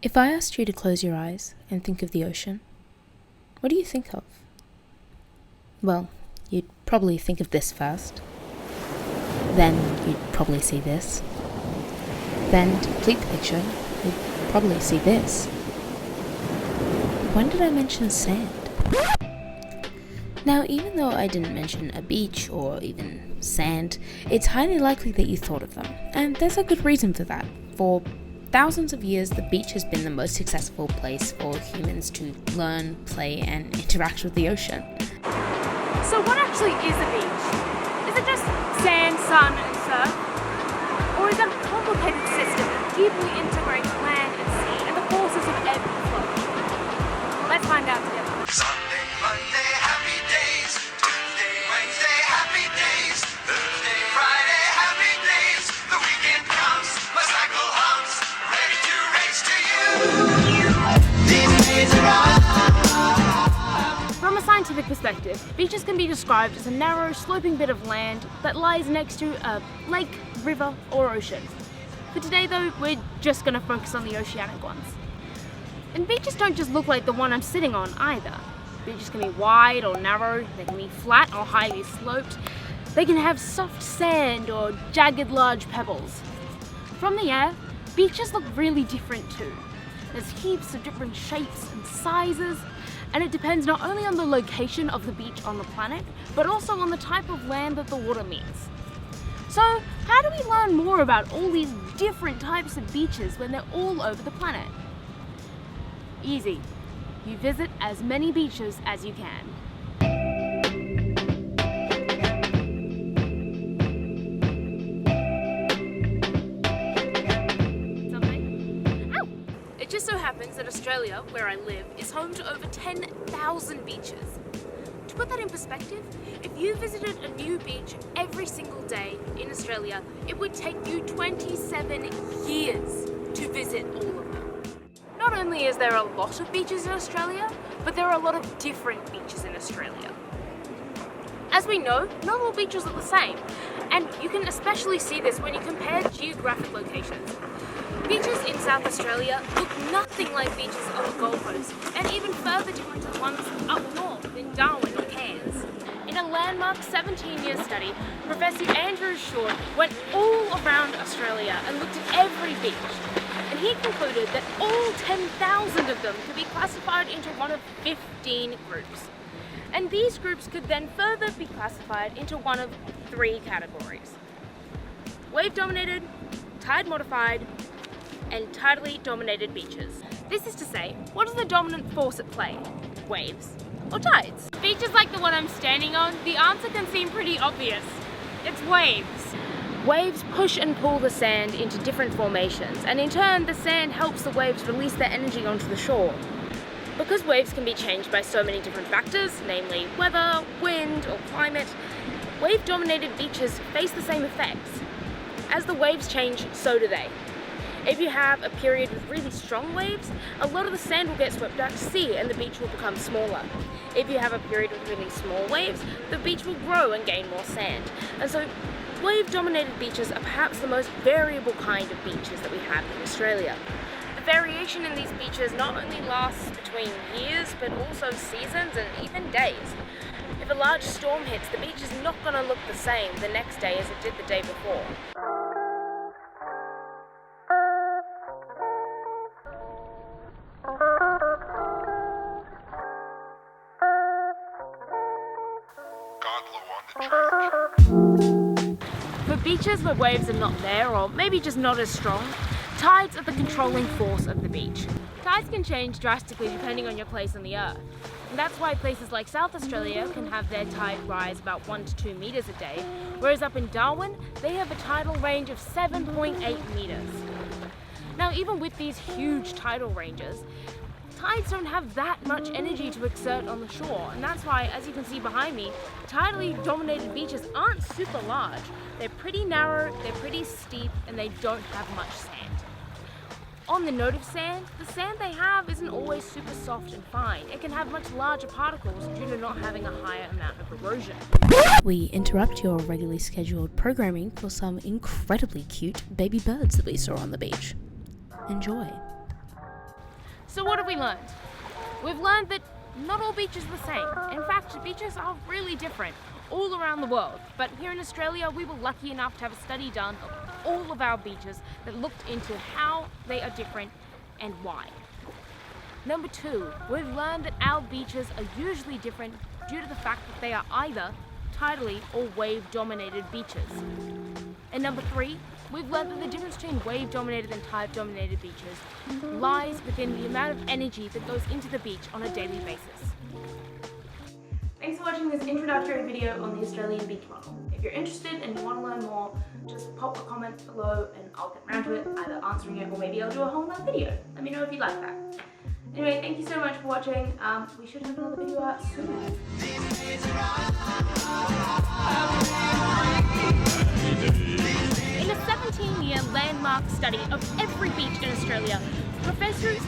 If I asked you to close your eyes and think of the ocean, what do you think of? Well, you'd probably think of this first. Then you'd probably see this. Then, to complete the picture, you'd probably see this. When did I mention sand? Now, even though I didn't mention a beach or even sand, it's highly likely that you thought of them, and there's a good reason for that. For thousands of years, the beach has been the most successful place for humans to learn, play, and interact with the ocean. So what actually is a beach? Is it just sand, sun, and surf? Or is it a complicated system that deeply integrates land and sea and the forces of ebb and flow? Let's find out together. Sunday, Monday, happy days. Tuesday, Wednesday, happy days. Thursday, Friday, happy days. The weekend comes, my cycle hums, ready to race to you. These days are From a scientific perspective, beaches can be described as a narrow, sloping bit of land that lies next to a lake, river, or ocean. For today though, we're just going to focus on the oceanic ones. And beaches don't just look like the one I'm sitting on either. Beaches can be wide or narrow, they can be flat or highly sloped, they can have soft sand or jagged large pebbles. From the air, beaches look really different too. There's heaps of different shapes and sizes, and it depends not only on the location of the beach on the planet, but also on the type of land that the water meets. So, how do we learn more about all these different types of beaches when they're all over the planet? Easy. You visit as many beaches as you can. Something? Ow! It just so happens that Australia, where I live, is home to over 10,000 beaches. To put that in perspective, if you visited a new beach every single day in Australia, it would take you 27 years to visit all of them. Not only is there a lot of beaches in Australia, but there are a lot of different beaches in Australia. As we know, not all beaches are the same, and you can especially see this when you compare geographic locations. Beaches in South Australia look nothing like beaches on the Gold Coast, and even further different to the ones up north in Darwin or Cairns. In a landmark 17-year study, Professor Andrew Short went all around Australia and looked at every beach, and he concluded that all 10,000 of them could be classified into one of 15 groups. And these groups could then further be classified into one of 3 categories: wave-dominated, tide-modified, and tidally dominated beaches. This is to say, what is the dominant force at play? Waves or tides? Beaches like the one I'm standing on, the answer can seem pretty obvious. It's waves. Waves push and pull the sand into different formations, and in turn the sand helps the waves release their energy onto the shore. Because waves can be changed by so many different factors, namely weather, wind, or climate, wave-dominated beaches face the same effects. As the waves change, so do they. If you have a period with really strong waves, a lot of the sand will get swept out to sea and the beach will become smaller. If you have a period with really small waves, the beach will grow and gain more sand. And so wave-dominated beaches are perhaps the most variable kind of beaches that we have in Australia. The variation in these beaches not only lasts between years, but also seasons and even days. If a large storm hits, the beach is not going to look the same the next day as it did the day before. For beaches where waves are not there, or maybe just not as strong, tides are the controlling force of the beach. Tides can change drastically depending on your place on the earth. And that's why places like South Australia can have their tide rise about 1 to 2 meters a day, whereas up in Darwin, they have a tidal range of 7.8 meters. Now, even with these huge tidal ranges, tides don't have that much energy to exert on the shore, and that's why, as you can see behind me, tidally dominated beaches aren't super large. They're pretty narrow, they're pretty steep, and they don't have much sand. On the note of sand, the sand they have isn't always super soft and fine. It can have much larger particles due to not having a higher amount of erosion. We interrupt your regularly scheduled programming for some incredibly cute baby birds that we saw on the beach. Enjoy. So what have we learned? We've learned that not all beaches are the same. In fact, beaches are really different all around the world. But here in Australia, we were lucky enough to have a study done of all of our beaches that looked into how they are different and why. Number 2, we've learned that our beaches are usually different due to the fact that they are either tidally or wave-dominated beaches. And number 3, we've learned that the difference between wave-dominated and tide-dominated beaches lies within the amount of energy that goes into the beach on a daily basis. Thanks for watching this introductory video on the Australian beach model. If you're interested and you want to learn more, just pop a comment below and I'll get around to it, either answering it or maybe I'll do a whole nother video. Let me know if you like that. Anyway, thank you so much for watching. We should have another video out soon. In a 17-year landmark study of every beach in Australia, professors